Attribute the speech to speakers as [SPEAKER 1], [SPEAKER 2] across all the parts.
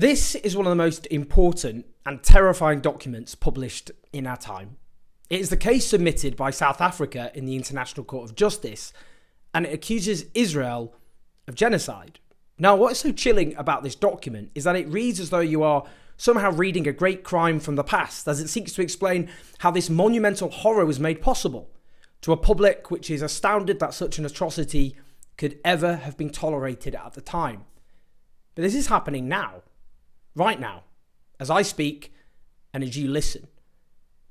[SPEAKER 1] This is one of the most important and terrifying documents published in our time. It is the case submitted by South Africa in the International Court of Justice, and it accuses Israel of genocide. Now, what is so chilling about this document is that it reads as though you are somehow reading a great crime from the past, as it seeks to explain how this monumental horror was made possible to a public which is astounded that such an atrocity could ever have been tolerated at the time. But this is happening now, right now, as I speak and as you listen.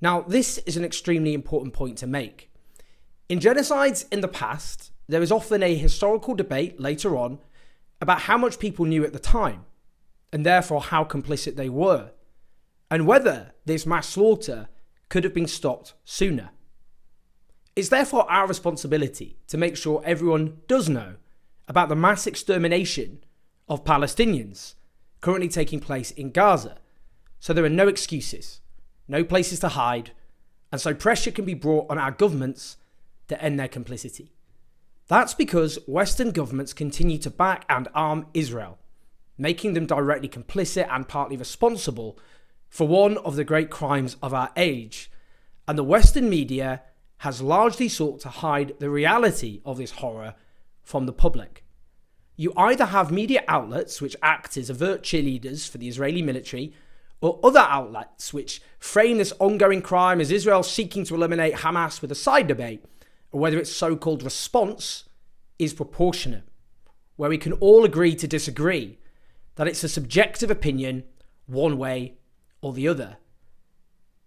[SPEAKER 1] Now, this is an extremely important point to make. In genocides in the past, there is often a historical debate later on about how much people knew at the time, and therefore how complicit they were, and whether this mass slaughter could have been stopped sooner. It's therefore our responsibility to make sure everyone does know about the mass extermination of Palestinians currently taking place in Gaza, so there are no excuses, no places to hide, and so pressure can be brought on our governments to end their complicity. That's because Western governments continue to back and arm Israel, making them directly complicit and partly responsible for one of the great crimes of our age. And the Western media has largely sought to hide the reality of this horror from the public. You either have media outlets which act as overt cheerleaders for the Israeli military, or other outlets which frame this ongoing crime as Israel seeking to eliminate Hamas with a side debate, or whether its so-called response is proportionate, where we can all agree to disagree, that it's a subjective opinion one way or the other.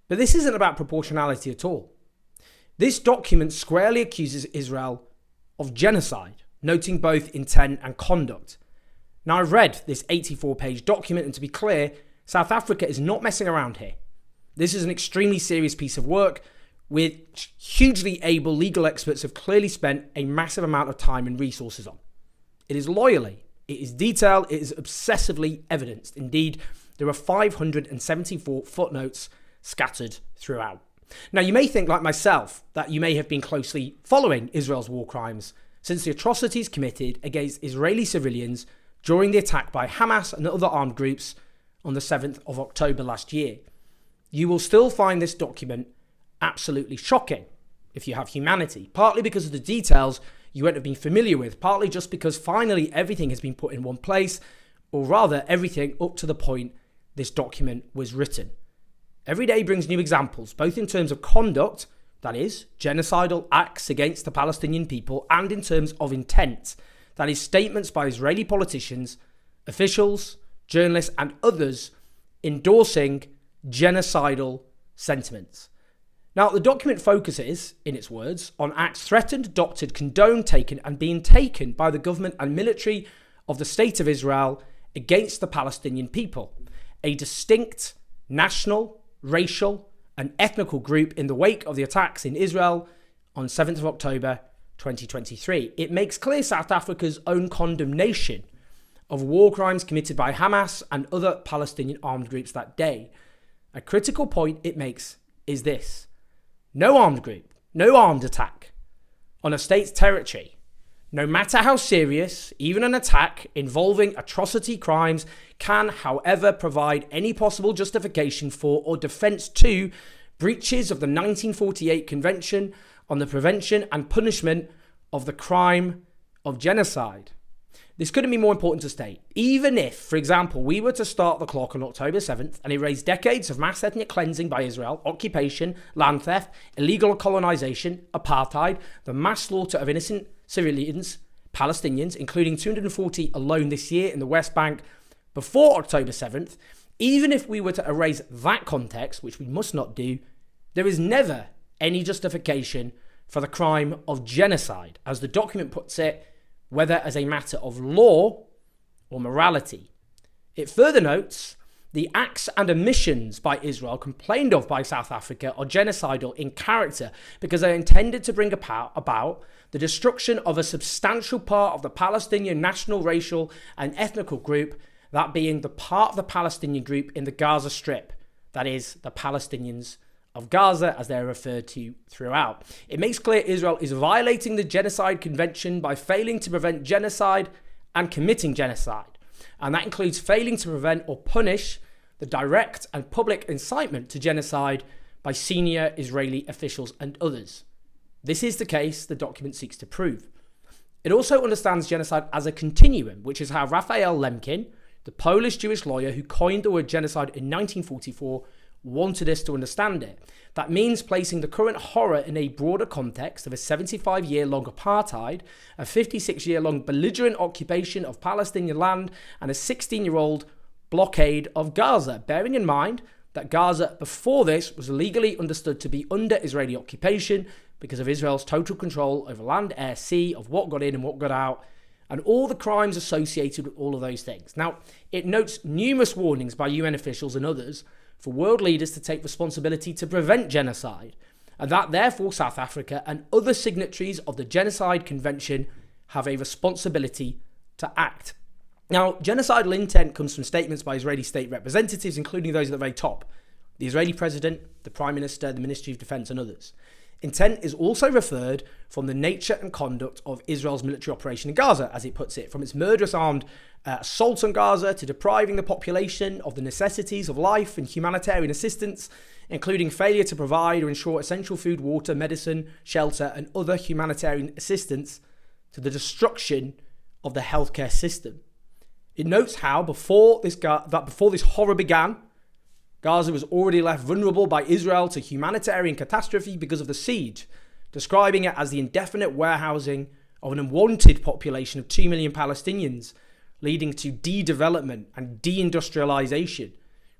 [SPEAKER 1] But this isn't about proportionality at all. This document squarely accuses Israel of genocide, noting both intent and conduct. Now, I've read this 84-page document, and to be clear, South Africa is not messing around here. This is an extremely serious piece of work, which hugely able legal experts have clearly spent a massive amount of time and resources on. It is lawyerly, it is detailed, it is obsessively evidenced. Indeed, there are 574 footnotes scattered throughout. Now, you may think, like myself, that you may have been closely following Israel's war crimes since the atrocities committed against Israeli civilians during the attack by Hamas and other armed groups on the 7th of October last year. You will still find this document absolutely shocking if you have humanity, partly because of the details you won't have been familiar with, partly just because finally everything has been put in one place, or rather everything up to the point this document was written. Every day brings new examples, both in terms of conduct, that is, genocidal acts against the Palestinian people, and in terms of intent, that is, statements by Israeli politicians, officials, journalists, and others endorsing genocidal sentiments. Now, the document focuses, in its words, on acts threatened, adopted, condoned, taken, and being taken by the government and military of the State of Israel against the Palestinian people, a distinct national, racial, and ethnical group in the wake of the attacks in Israel on 7th of October 2023. It makes clear South Africa's own condemnation of war crimes committed by Hamas and other Palestinian armed groups that day. A critical point it makes is this: no armed group, no armed attack on a state's territory, no matter how serious, even an attack involving atrocity crimes, can, however, provide any possible justification for or defense to breaches of the 1948 Convention on the Prevention and Punishment of the Crime of Genocide. This couldn't be more important to state. Even if, for example, we were to start the clock on October 7th and erase decades of mass ethnic cleansing by Israel, occupation, land theft, illegal colonization, apartheid, the mass slaughter of innocent civilians, Palestinians, including 240 alone this year in the West Bank before October 7th, even if we were to erase that context, which we must not do, there is never any justification for the crime of genocide, as the document puts it, whether as a matter of law or morality. It further notes, the acts and omissions by Israel complained of by South Africa are genocidal in character because they are intended to bring about the destruction of a substantial part of the Palestinian national, racial, and ethnical group, that being the part of the Palestinian group in the Gaza Strip, that is, the Palestinians of Gaza, as they're referred to throughout. It makes clear Israel is violating the Genocide Convention by failing to prevent genocide and committing genocide. And that includes failing to prevent or punish the direct and public incitement to genocide by senior Israeli officials and others. This is the case the document seeks to prove. It also understands genocide as a continuum, which is how Raphael Lemkin, the Polish Jewish lawyer who coined the word genocide in 1944, wanted us to understand it. That means placing the current horror in a broader context of a 75-year-long apartheid, a 56-year-long belligerent occupation of Palestinian land, and a 16-year-old blockade of Gaza, bearing in mind that Gaza before this was legally understood to be under Israeli occupation because of Israel's total control over land, air, sea, of what got in and what got out, and all the crimes associated with all of those things. Now, it notes numerous warnings by UN officials and others for world leaders to take responsibility to prevent genocide, and that therefore South Africa and other signatories of the Genocide Convention have a responsibility to act. Now, genocidal intent comes from statements by Israeli state representatives, including those at the very top: the Israeli president, the prime minister, the Ministry of Defense, and others. Intent is also referred from the nature and conduct of Israel's military operation in Gaza, as it puts it, from its murderous armed assault on Gaza to depriving the population of the necessities of life and humanitarian assistance, including failure to provide or ensure essential food, water, medicine, shelter, and other humanitarian assistance, to the destruction of the healthcare system. It notes how before this horror began, Gaza was already left vulnerable by Israel to humanitarian catastrophe because of the siege, describing it as the indefinite warehousing of an unwanted population of 2 million Palestinians, leading to de-development and de-industrialization,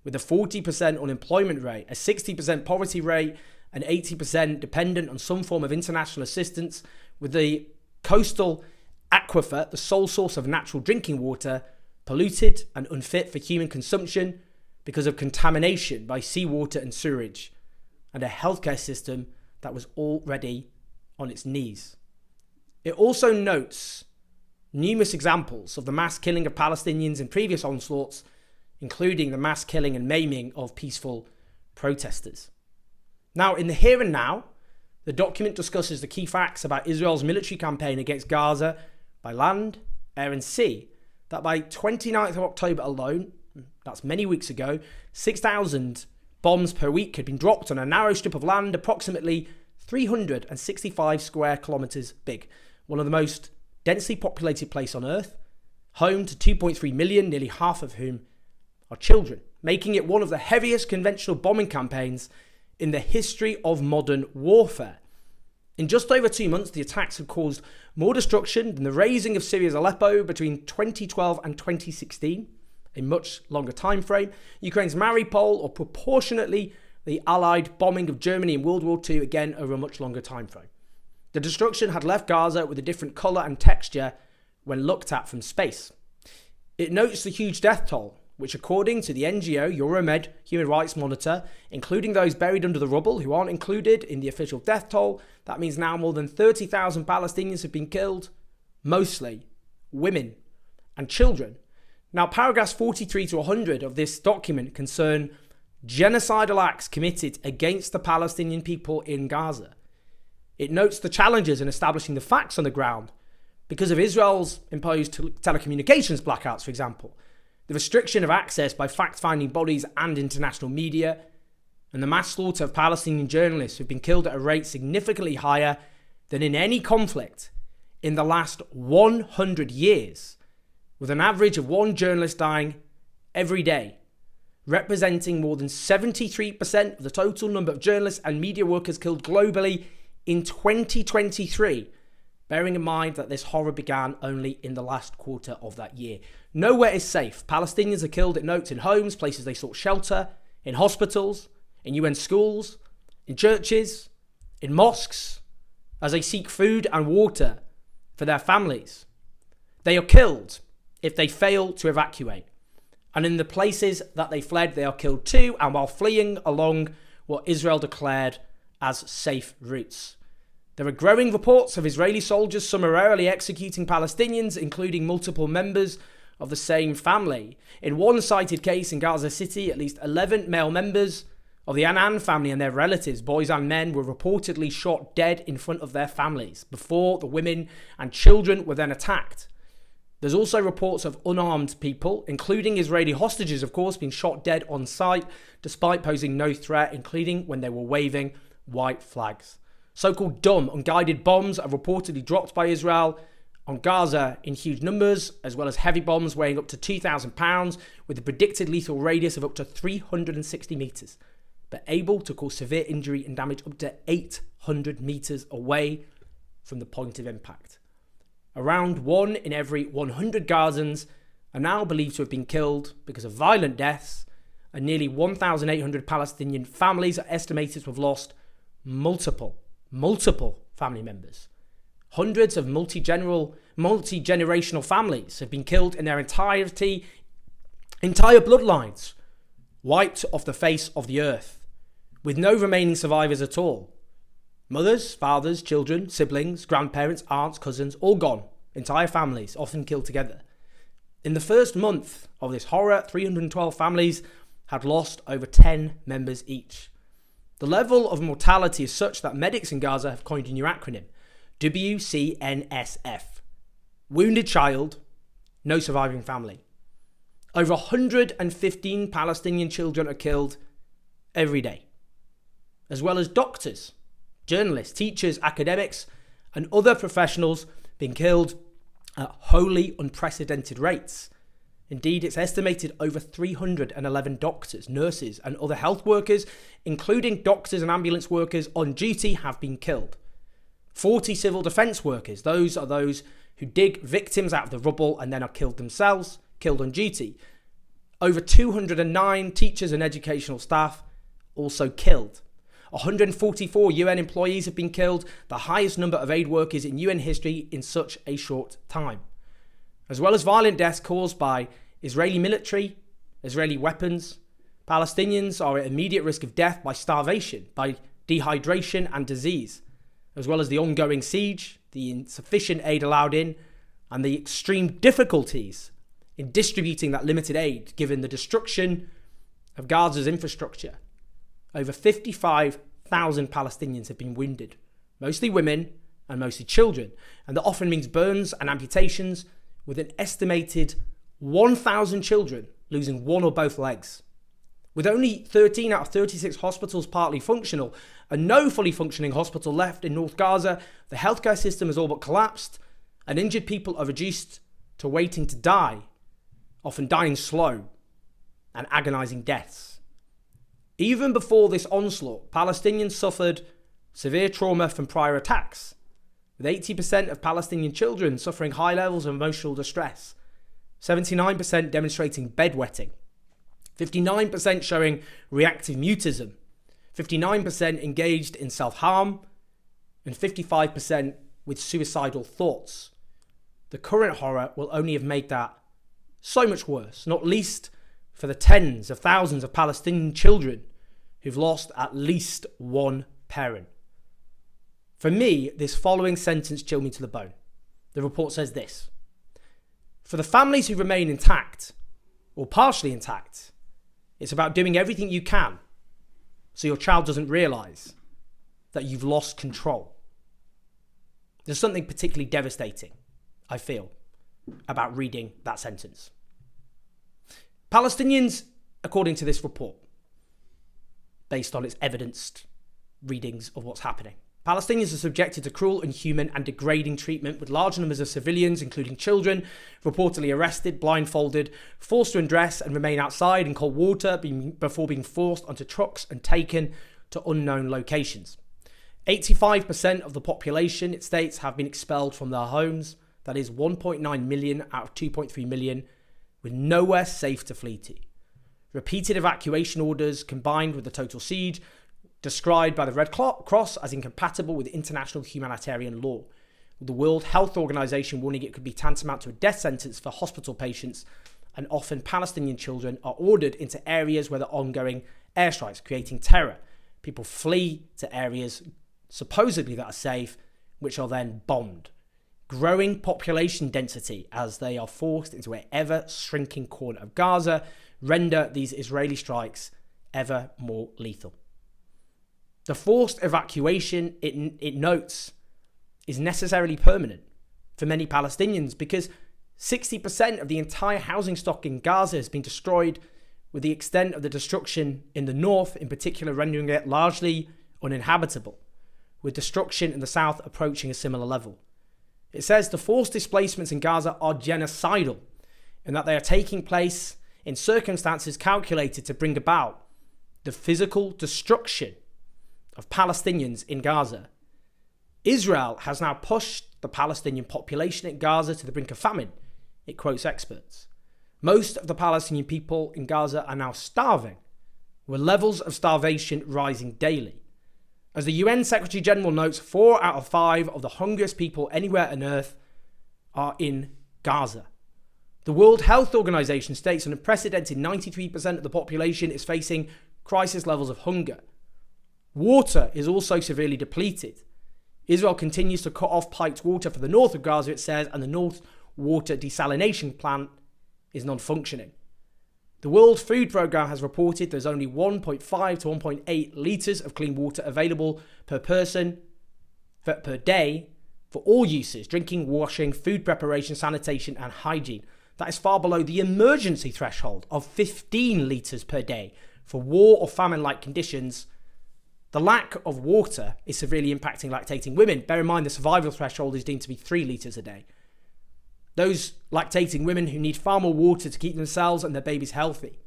[SPEAKER 1] with a 40% unemployment rate, a 60% poverty rate, and 80% dependent on some form of international assistance, with the coastal aquifer, the sole source of natural drinking water, polluted and unfit for human consumption because of contamination by seawater and sewage, and a healthcare system that was already on its knees. It also notes numerous examples of the mass killing of Palestinians in previous onslaughts, including the mass killing and maiming of peaceful protesters. Now, in the here and now, the document discusses the key facts about Israel's military campaign against Gaza by land, air and sea, that by 29th of October alone, that's many weeks ago, 6,000 bombs per week had been dropped on a narrow strip of land approximately 365 square kilometres big, one of the most densely populated places on Earth, home to 2.3 million, nearly half of whom are children, making it one of the heaviest conventional bombing campaigns in the history of modern warfare. In just over 2 months, the attacks have caused more destruction than the razing of Syria's Aleppo between 2012 and 2016, a much longer time frame, Ukraine's Mariupol, or proportionately the Allied bombing of Germany in World War II, again over a much longer time frame. The destruction had left Gaza with a different colour and texture when looked at from space. It notes the huge death toll, which according to the NGO Euromed Human Rights Monitor, including those buried under the rubble who aren't included in the official death toll, that means now more than 30,000 Palestinians have been killed, mostly women and children. Now, paragraphs 43 to 100 of this document concern genocidal acts committed against the Palestinian people in Gaza. It notes the challenges in establishing the facts on the ground because of Israel's imposed telecommunications blackouts, for example, the restriction of access by fact-finding bodies and international media, and the mass slaughter of Palestinian journalists who've been killed at a rate significantly higher than in any conflict in the last 100 years, with an average of one journalist dying every day, representing more than 73% of the total number of journalists and media workers killed globally in 2023, bearing in mind that this horror began only in the last quarter of that year. Nowhere is safe. Palestinians are killed, it notes, in homes, places they sought shelter, in hospitals, in UN schools, in churches, in mosques, as they seek food and water for their families. They are killed if they fail to evacuate. And in the places that they fled, they are killed too, and while fleeing along what Israel declared as safe routes. There are growing reports of Israeli soldiers summarily executing Palestinians, including multiple members of the same family. In one cited case in Gaza City, at least 11 male members of the Annan family and their relatives, boys and men, were reportedly shot dead in front of their families before the women and children were then attacked. There's also reports of unarmed people, including Israeli hostages, of course, being shot dead on sight, despite posing no threat, including when they were waving white flags. So-called dumb, unguided bombs are reportedly dropped by Israel on Gaza in huge numbers, as well as heavy bombs weighing up to 2,000 pounds with a predicted lethal radius of up to 360 metres, but able to cause severe injury and damage up to 800 metres away from the point of impact. Around 1 in every 100 Gazans are now believed to have been killed because of violent deaths, and nearly 1,800 Palestinian families are estimated to have lost multiple family members. Hundreds of multi-generational families have been killed in their entire bloodlines, wiped off the face of the earth, with no remaining survivors at all. Mothers, fathers, children, siblings, grandparents, aunts, cousins, all gone. Entire families, often killed together. In the first month of this horror, 312 families had lost over 10 members each. The level of mortality is such that medics in Gaza have coined a new acronym, WCNSF. Wounded child, no surviving family. Over 115 Palestinian children are killed every day, as well as doctors, journalists, teachers, academics, and other professionals being killed at wholly unprecedented rates. Indeed, it's estimated over 311 doctors, nurses, and other health workers, including doctors and ambulance workers on duty, have been killed. 40 civil defence workers, those are those who dig victims out of the rubble and then are killed themselves, killed on duty. Over 209 teachers and educational staff also killed. 144 UN employees have been killed, the highest number of aid workers in UN history in such a short time. As well as violent deaths caused by Israeli military, Israeli weapons, Palestinians are at immediate risk of death by starvation, by dehydration and disease, as well as the ongoing siege, the insufficient aid allowed in, and the extreme difficulties in distributing that limited aid given the destruction of Gaza's infrastructure. Over 55,000 Palestinians have been wounded, mostly women and mostly children, and that often means burns and amputations, with an estimated 1,000 children losing one or both legs. With only 13 out of 36 hospitals partly functional and no fully functioning hospital left in North Gaza, the healthcare system has all but collapsed, and injured people are reduced to waiting to die, often dying slow and agonizing deaths. Even before this onslaught, Palestinians suffered severe trauma from prior attacks, with 80% of Palestinian children suffering high levels of emotional distress, 79% demonstrating bedwetting, 59% showing reactive mutism, 59% engaged in self-harm, and 55% with suicidal thoughts. The current horror will only have made that so much worse, not least for the tens of thousands of Palestinian children who've lost at least one parent. For me, this following sentence chilled me to the bone. The report says this: for the families who remain intact, or partially intact, it's about doing everything you can so your child doesn't realise that you've lost control. There's something particularly devastating, I feel, about reading that sentence. Palestinians, according to this report, based on its evidenced readings of what's happening, Palestinians are subjected to cruel, inhuman and degrading treatment, with large numbers of civilians, including children, reportedly arrested, blindfolded, forced to undress and remain outside in cold water before being forced onto trucks and taken to unknown locations. 85% of the population, it states, have been expelled from their homes. That is 1.9 million out of 2.3 million, with nowhere safe to flee to. Repeated evacuation orders, combined with the total siege, described by the Red Cross as incompatible with international humanitarian law, with the World Health Organization warning it could be tantamount to a death sentence for hospital patients, and often Palestinian children are ordered into areas where there are ongoing airstrikes, creating terror. People flee to areas supposedly that are safe, which are then bombed. Growing population density as they are forced into an ever-shrinking corner of Gaza render these Israeli strikes ever more lethal. The forced evacuation, it notes, is necessarily permanent for many Palestinians because 60% of the entire housing stock in Gaza has been destroyed, with the extent of the destruction in the north in particular rendering it largely uninhabitable, with destruction in the south approaching a similar level. It says the forced displacements in Gaza are genocidal, and that they are taking place in circumstances calculated to bring about the physical destruction of Palestinians in Gaza. Israel has now pushed the Palestinian population in Gaza to the brink of famine, it quotes experts. Most of the Palestinian people in Gaza are now starving, with levels of starvation rising daily. As the UN Secretary General notes, 4 out of 5 of the hungriest people anywhere on earth are in Gaza. The World Health Organization states an unprecedented 93% of the population is facing crisis levels of hunger. Water is also severely depleted. Israel continues to cut off piped water for the north of Gaza, it says, and the North Water Desalination Plant is non-functioning. The World Food Programme has reported there's only 1.5 to 1.8 litres of clean water available per person per day for all uses: drinking, washing, food preparation, sanitation and hygiene. That is far below the emergency threshold of 15 litres per day for war or famine-like conditions. The lack of water is severely impacting lactating women. Bear in mind the survival threshold is deemed to be 3 litres a day. Those lactating women who need far more water to keep themselves and their babies healthy.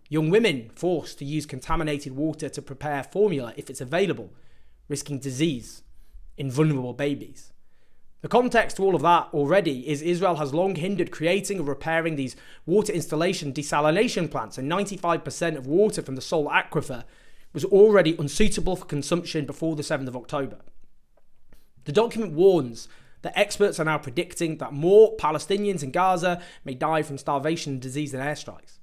[SPEAKER 1] Young women forced to use contaminated water to prepare formula if it's available, risking disease in vulnerable babies. The context to all of that already is Israel has long hindered creating or repairing these water installation desalination plants, and 95% of water from the Sol aquifer was already unsuitable for consumption before the 7th of October. The document warns that experts are now predicting that more Palestinians in Gaza may die from starvation and disease than airstrikes.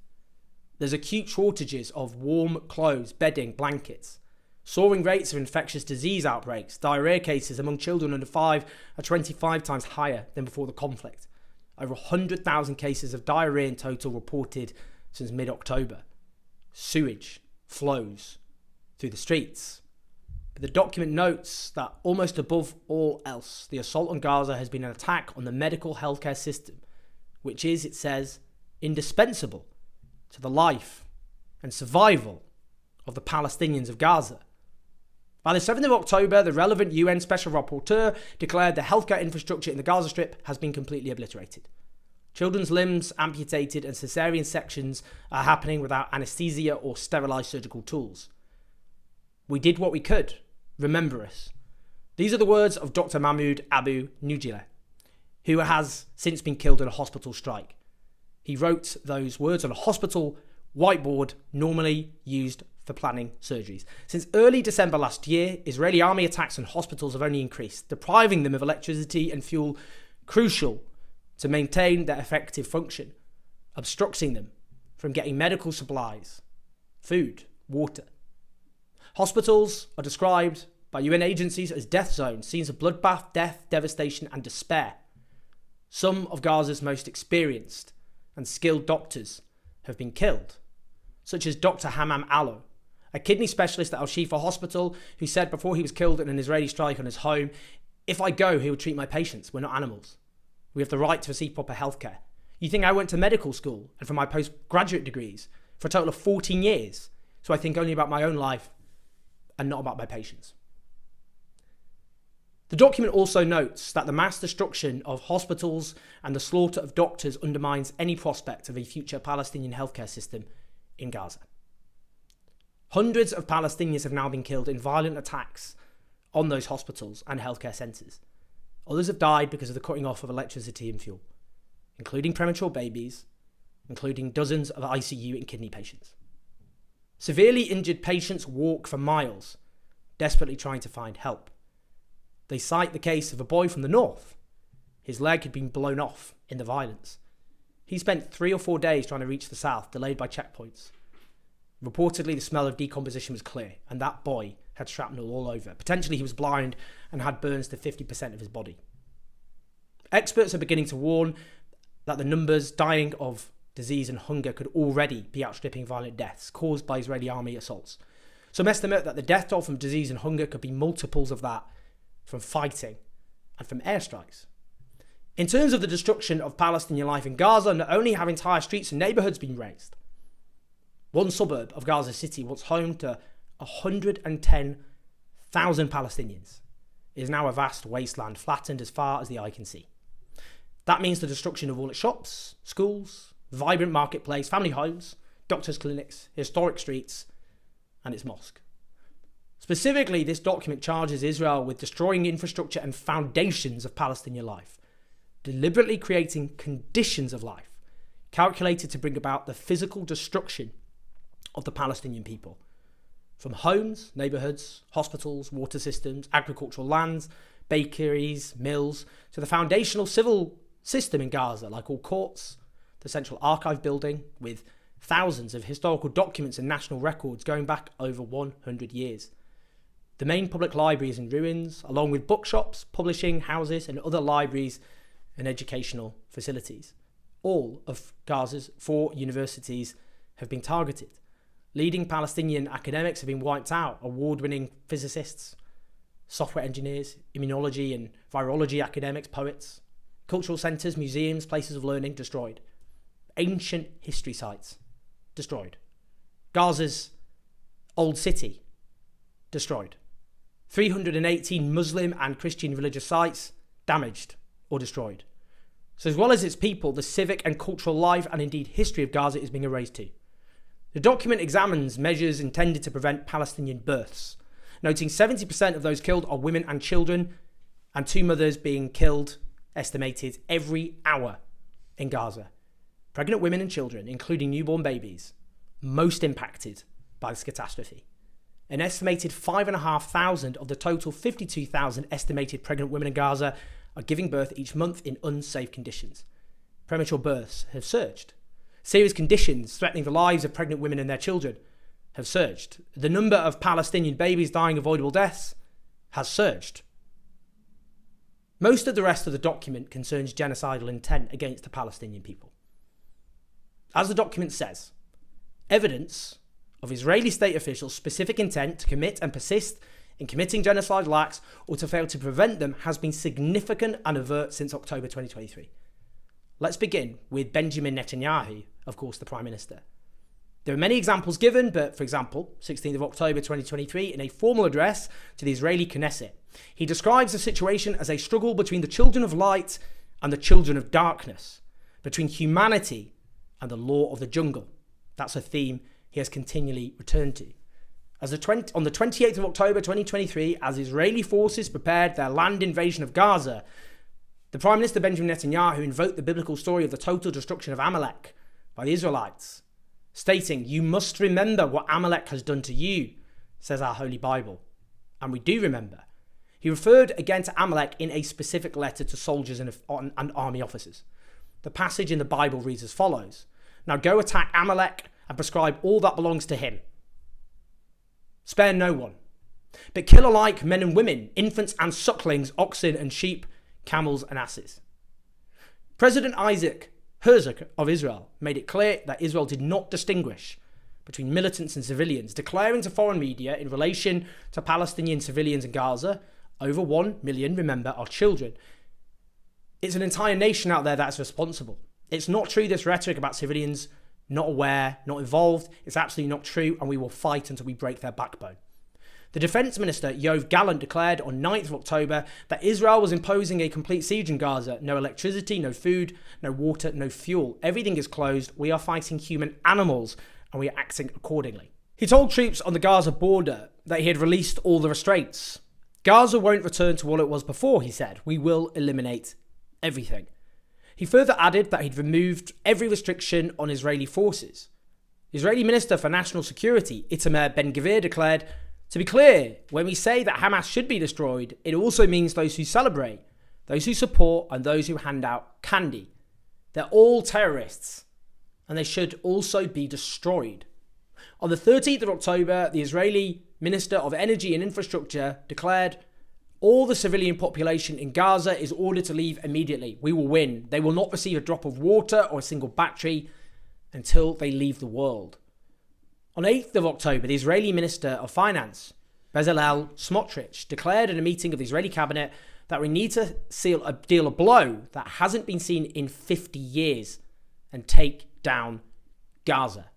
[SPEAKER 1] There's acute shortages of warm clothes, bedding, blankets. Soaring rates of infectious disease outbreaks, diarrhea cases among children under 5 are 25 times higher than before the conflict. Over 100,000 cases of diarrhea in total reported since mid-October. Sewage flows through the streets. But the document notes that almost above all else, the assault on Gaza has been an attack on the medical healthcare system, which is, it says, indispensable to the life and survival of the Palestinians of Gaza. By the 7th of October, the relevant UN Special Rapporteur declared the healthcare infrastructure in the Gaza Strip has been completely obliterated. Children's limbs amputated and cesarean sections are happening without anaesthesia or sterilised surgical tools. We did what we could. Remember us. These are the words of Dr. Mahmoud Abu Nujile, who has since been killed in a hospital strike. He wrote those words on a hospital whiteboard normally used for planning surgeries. Since early December last year, Israeli army attacks on hospitals have only increased, depriving them of electricity and fuel crucial to maintain their effective function, obstructing them from getting medical supplies, food, water. Hospitals are described by UN agencies as death zones, scenes of bloodbath, death, devastation and despair. Some of Gaza's most experienced and skilled doctors have been killed, such as Dr. Hammam Allo, a kidney specialist at Al-Shifa Hospital, who said before he was killed in an Israeli strike on his home, "If I go, he will treat my patients. We're not animals. We have the right to receive proper healthcare. You think I went to medical school and for my postgraduate degrees for a total of 14 years, so I think only about my own life and not about my patients." The document also notes that the mass destruction of hospitals and the slaughter of doctors undermines any prospect of a future Palestinian healthcare system in Gaza. Hundreds of Palestinians have now been killed in violent attacks on those hospitals and healthcare centres. Others have died because of the cutting off of electricity and fuel, including premature babies, including dozens of ICU and kidney patients. Severely injured patients walk for miles, desperately trying to find help. They cite the case of a boy from the north. His leg had been blown off in the violence. He spent 3 or 4 days trying to reach the south, delayed by checkpoints. Reportedly, the smell of decomposition was clear, and that boy had shrapnel all over. Potentially, he was blind and had burns to 50% of his body. Experts are beginning to warn that the numbers dying of disease and hunger could already be outstripping violent deaths caused by Israeli army assaults. Some estimate that the death toll from disease and hunger could be multiples of that from fighting and from airstrikes. In terms of the destruction of Palestinian life in Gaza, not only have entire streets and neighbourhoods been razed, one suburb of Gaza City, once home to 110,000 Palestinians, is now a vast wasteland flattened as far as the eye can see. That means the destruction of all its shops, schools, vibrant marketplace, family homes, doctors' clinics, historic streets, and its mosque. Specifically, this document charges Israel with destroying infrastructure and foundations of Palestinian life, deliberately creating conditions of life calculated to bring about the physical destruction of the Palestinian people. From homes, neighbourhoods, hospitals, water systems, agricultural lands, bakeries, mills, to the foundational civil system in Gaza, like all courts, the Central Archive building, with thousands of historical documents and national records going back over 100 years. The main public library is in ruins, along with bookshops, publishing houses, and other libraries and educational facilities. All of Gaza's 4 universities have been targeted. Leading Palestinian academics have been wiped out. Award-winning physicists, software engineers, immunology and virology academics, poets. Cultural centres, museums, places of learning destroyed. Ancient history sites destroyed. Gaza's old city destroyed. 318 Muslim and Christian religious sites damaged or destroyed. So as well as its people, the civic and cultural life and indeed history of Gaza is being erased too. The document examines measures intended to prevent Palestinian births, noting 70% of those killed are women and children, and 2 mothers being killed, estimated, every hour in Gaza. Pregnant women and children, including newborn babies, most impacted by this catastrophe. An estimated 5,500 of the total 52,000 estimated pregnant women in Gaza are giving birth each month in unsafe conditions. Premature births have surged. Serious conditions threatening the lives of pregnant women and their children have surged. The number of Palestinian babies dying avoidable deaths has surged. Most of the rest of the document concerns genocidal intent against the Palestinian people. As the document says, evidence of Israeli state officials' specific intent to commit and persist in committing genocidal acts or to fail to prevent them has been significant and overt since October 2023. Let's begin with Benjamin Netanyahu, of course, the Prime Minister. There are many examples given, but for example, 16th of October 2023, in a formal address to the Israeli Knesset, he describes the situation as a struggle between the children of light and the children of darkness, between humanity and the law of the jungle. That's a theme he has continually returned to. On the 28th of October 2023, as Israeli forces prepared their land invasion of Gaza, the Prime Minister Benjamin Netanyahu invoked the biblical story of the total destruction of Amalek by the Israelites, stating, "You must remember what Amalek has done to you," says our Holy Bible. And we do remember. He referred again to Amalek in a specific letter to soldiers and army officers. The passage in the Bible reads as follows: "Now go attack Amalek and prescribe all that belongs to him. Spare no one, but kill alike men and women, infants and sucklings, oxen and sheep, camels and asses." President Isaac Herzog of Israel made it clear that Israel did not distinguish between militants and civilians, declaring to foreign media in relation to Palestinian civilians in Gaza, over 1 million, remember, are children. It's an entire nation out there that's responsible. It's not true, this rhetoric about civilians not aware, not involved. It's absolutely not true, and we will fight until we break their backbone. The Defence Minister, Yoav Gallant, declared on 9th of October that Israel was imposing a complete siege in Gaza. No electricity, no food, no water, no fuel. Everything is closed. We are fighting human animals, and we are acting accordingly. He told troops on the Gaza border that he had released all the restraints. Gaza won't return to what it was before, he said. We will eliminate everything. He further added that he'd removed every restriction on Israeli forces. The Israeli Minister for National Security, Itamar Ben-Gvir, declared, "To be clear, when we say that Hamas should be destroyed, it also means those who celebrate, those who support, and those who hand out candy. They're all terrorists, and they should also be destroyed." On the 13th of October, the Israeli Minister of Energy and Infrastructure declared, "All the civilian population in Gaza is ordered to leave immediately. We will win. They will not receive a drop of water or a single battery until they leave the world." On 8th of October, the Israeli Minister of Finance, Bezalel Smotrich, declared in a meeting of the Israeli cabinet that we need to deal a blow that hasn't been seen in 50 years and take down Gaza.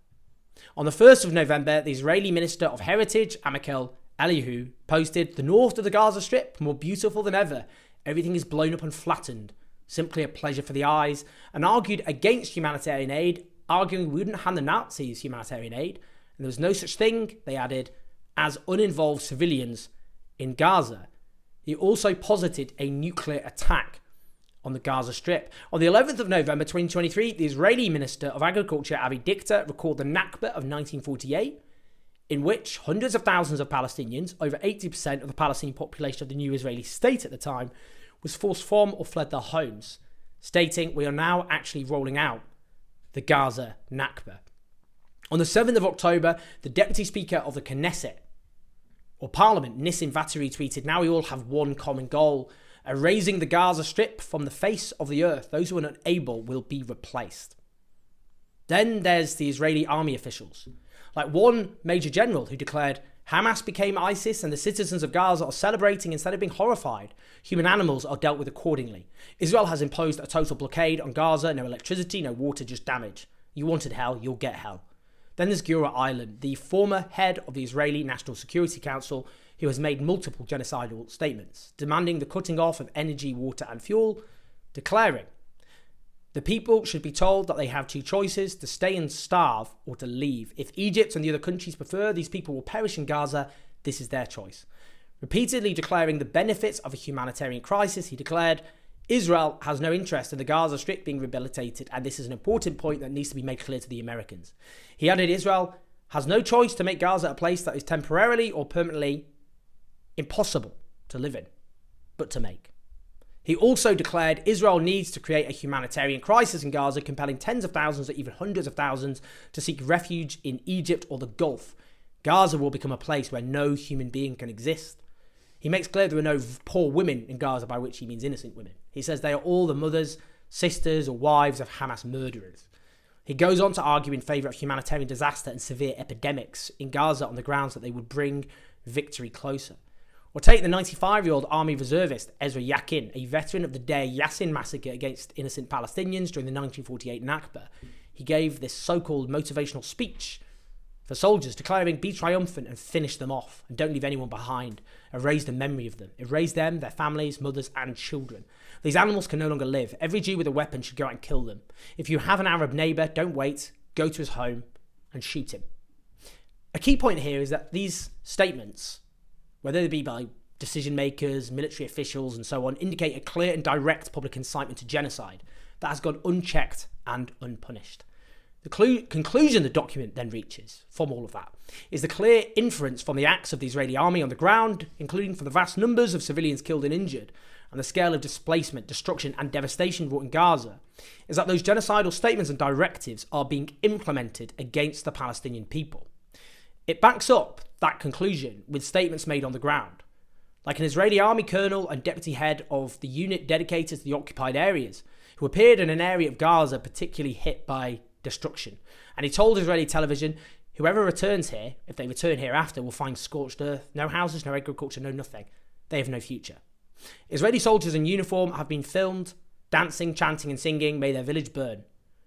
[SPEAKER 1] On the 1st of November, the Israeli Minister of Heritage, Amichel Eliyahu, posted, "The north of the Gaza Strip, more beautiful than ever. Everything is blown up and flattened. Simply a pleasure for the eyes," and argued against humanitarian aid, arguing we wouldn't hand the Nazis humanitarian aid, and there was no such thing, they added, as uninvolved civilians in Gaza. He also posited a nuclear attack on the Gaza Strip. On the 11th of November 2023, the Israeli Minister of Agriculture, Avi Dichter, recalled the Nakba of 1948, in which hundreds of thousands of Palestinians, over 80% of the Palestinian population of the new Israeli state at the time, was forced from or fled their homes, stating, "We are now actually rolling out the Gaza Nakba." On the 7th of October, the Deputy Speaker of the Knesset, or Parliament, Nissim Vaturi, tweeted, "Now we all have one common goal, erasing the Gaza Strip from the face of the earth. Those who are unable will be replaced." Then there's the Israeli army officials, like one major general who declared, "Hamas became ISIS and the citizens of Gaza are celebrating instead of being horrified. Human animals are dealt with accordingly. Israel has imposed a total blockade on Gaza, no electricity, no water, just damage. You wanted hell, you'll get hell." Then there's Gura Ireland, the former head of the Israeli National Security Council, who has made multiple genocidal statements, demanding the cutting off of energy, water and fuel, declaring, "The people should be told that they have two choices, to stay and starve or to leave. If Egypt and the other countries prefer these people will perish in Gaza, this is their choice." Repeatedly declaring the benefits of a humanitarian crisis, he declared, "Israel has no interest in the Gaza Strip being rehabilitated, and this is an important point that needs to be made clear to the Americans." He added, "Israel has no choice to make Gaza a place that is temporarily or permanently impossible to live in, but to make." He also declared Israel needs to create a humanitarian crisis in Gaza, compelling tens of thousands or even hundreds of thousands to seek refuge in Egypt or the Gulf. Gaza will become a place where no human being can exist. He makes clear there are no poor women in Gaza, by which he means innocent women. He says they are all the mothers, sisters, or wives of Hamas murderers. He goes on to argue in favour of humanitarian disaster and severe epidemics in Gaza on the grounds that they would bring victory closer. Or take the 95-year-old army reservist Ezra Yakin, a veteran of the Deir Yassin massacre against innocent Palestinians during the 1948 Nakba. He gave this so-called motivational speech for soldiers, declaring, "Be triumphant and finish them off, and don't leave anyone behind. Erase the memory of them. Erase them, their families, mothers and children. These animals can no longer live. Every Jew with a weapon should go out and kill them. If you have an Arab neighbour, don't wait. Go to his home and shoot him." A key point here is that these statements, whether they be by decision makers, military officials and so on, indicate a clear and direct public incitement to genocide that has gone unchecked and unpunished. The conclusion the document then reaches from all of that is the clear inference from the acts of the Israeli army on the ground, including from the vast numbers of civilians killed and injured, and the scale of displacement, destruction and devastation wrought in Gaza, is that those genocidal statements and directives are being implemented against the Palestinian people. It backs up that conclusion with statements made on the ground, like an Israeli army colonel and deputy head of the unit dedicated to the occupied areas, who appeared in an area of Gaza particularly hit by destruction. And he told Israeli television, "Whoever returns here, if they return hereafter, will find scorched earth, no houses, no agriculture, no nothing. They have no future." Israeli soldiers in uniform have been filmed dancing, chanting and singing, "May their village burn.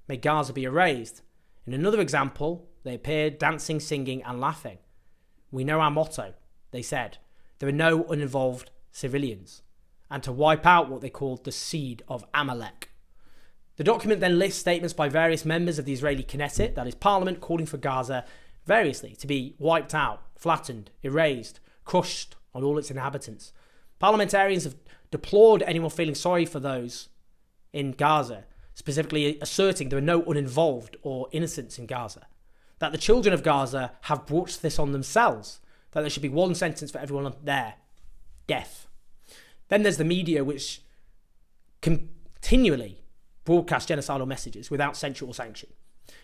[SPEAKER 1] May Gaza be erased." In another example, they appeared dancing, singing and laughing. "We know our motto," they said. "There are no uninvolved civilians." And to wipe out what they called the seed of Amalek. The document then lists statements by various members of the Israeli Knesset, that is Parliament, calling for Gaza variously to be wiped out, flattened, erased, crushed on all its inhabitants. Parliamentarians have deplored anyone feeling sorry for those in Gaza, specifically asserting there are no uninvolved or innocents in Gaza, that the children of Gaza have brought this on themselves, that there should be one sentence for everyone there, death. Then there's the media, which continually broadcast genocidal messages without censure or sanction.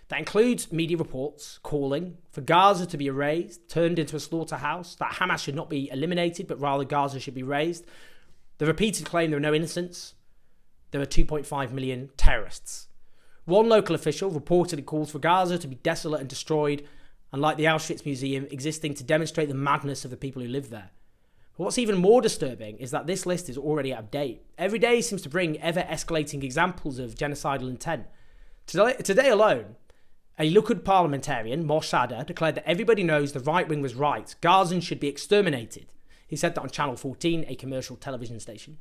[SPEAKER 1] That includes media reports calling for Gaza to be erased, turned into a slaughterhouse, that Hamas should not be eliminated, but rather Gaza should be razed. The repeated claim there are no innocents. There are 2.5 million terrorists. One local official reportedly calls for Gaza to be desolate and destroyed, and like the Auschwitz Museum, existing to demonstrate the madness of the people who live there. But what's even more disturbing is that this list is already out of date. Every day seems to bring ever-escalating examples of genocidal intent. Today alone, a Likud parliamentarian, Moshada, declared that everybody knows the right wing was right. Gazans should be exterminated. He said that on Channel 14, a commercial television station.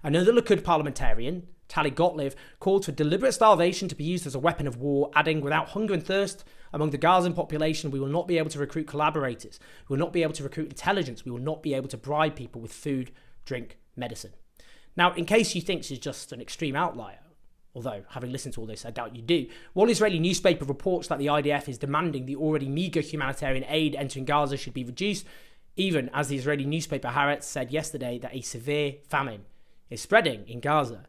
[SPEAKER 1] Another Likud parliamentarian, Tali Gottlieb, called for deliberate starvation to be used as a weapon of war, adding, without hunger and thirst among the Gazan population, we will not be able to recruit collaborators. We will not be able to recruit intelligence. We will not be able to bribe people with food, drink, medicine. Now, in case you think she's just an extreme outlier, although having listened to all this, I doubt you do, one Israeli newspaper reports that the IDF is demanding the already meagre humanitarian aid entering Gaza should be reduced, even as the Israeli newspaper Haaretz said yesterday that a severe famine is spreading in Gaza.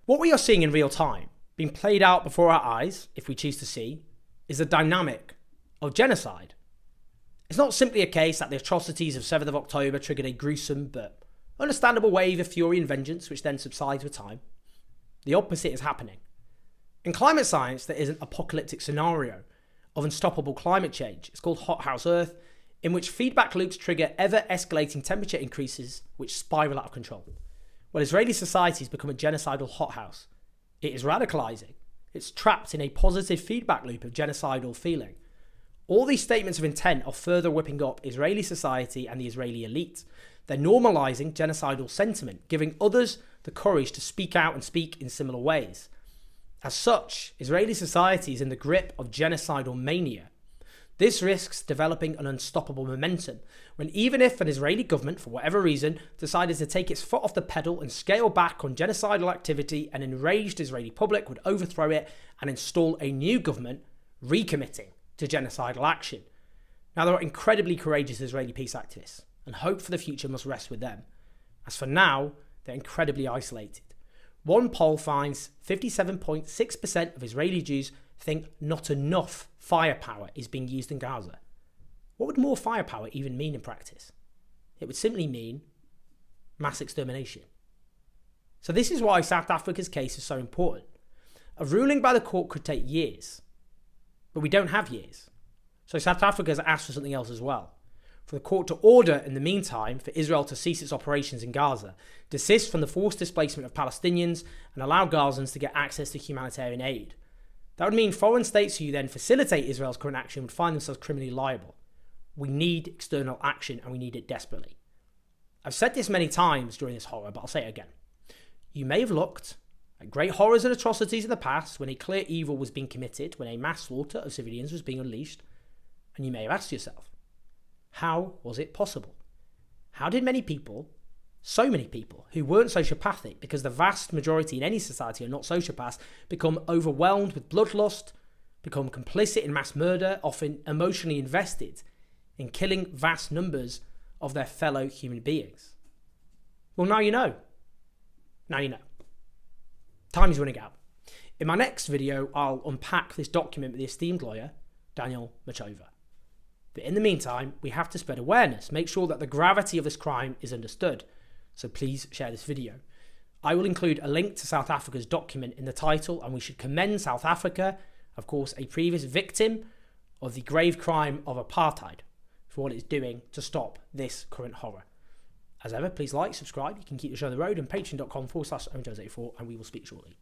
[SPEAKER 1] What we are seeing in real time, being played out before our eyes, if we choose to see, is the dynamic of genocide. It's not simply a case that the atrocities of 7th of October triggered a gruesome but understandable wave of fury and vengeance, which then subsides with time. The opposite is happening. In climate science, there is an apocalyptic scenario of unstoppable climate change. It's called hothouse Earth, in which feedback loops trigger ever-escalating temperature increases which spiral out of control. Well, Israeli society has become a genocidal hothouse. It is radicalizing. It's trapped in a positive feedback loop of genocidal feeling. All these statements of intent are further whipping up Israeli society and the Israeli elite. They're normalizing genocidal sentiment, giving others the courage to speak out and speak in similar ways. As such, Israeli society is in the grip of genocidal mania. This risks developing an unstoppable momentum, when even if an Israeli government, for whatever reason, decided to take its foot off the pedal and scale back on genocidal activity, an enraged Israeli public would overthrow it and install a new government recommitting to genocidal action. Now, there are incredibly courageous Israeli peace activists, and hope for the future must rest with them. As for now, they're incredibly isolated. One poll finds 57.6% of Israeli Jews think not enough firepower is being used in Gaza. What would more firepower even mean in practice? It would simply mean mass extermination. So this is why South Africa's case is so important. A ruling by the court could take years, but we don't have years. So South Africa has asked for something else as well. For the court to order, in the meantime, for Israel to cease its operations in Gaza, desist from the forced displacement of Palestinians, and allow Gazans to get access to humanitarian aid. That would mean foreign states who then facilitate Israel's current action would find themselves criminally liable. We need external action, and we need it desperately. I've said this many times during this horror, but I'll say it again. You may have looked at great horrors and atrocities in the past when a clear evil was being committed, when a mass slaughter of civilians was being unleashed, and you may have asked yourself, how was it possible? How did many people, so many people, who weren't sociopathic, because the vast majority in any society are not sociopaths, become overwhelmed with bloodlust, become complicit in mass murder, often emotionally invested in killing vast numbers of their fellow human beings? Well, now you know. Now you know. Time is running out. In my next video, I'll unpack this document with the esteemed lawyer, Daniel Machova. But in the meantime, we have to spread awareness, make sure that the gravity of this crime is understood. So please share this video. I will include a link to South Africa's document in the title, and we should commend South Africa, of course, a previous victim of the grave crime of apartheid, for what it's doing to stop this current horror. As ever, please like, subscribe, you can keep the show on the road, and patreon.com/OwenJones84, and we will speak shortly.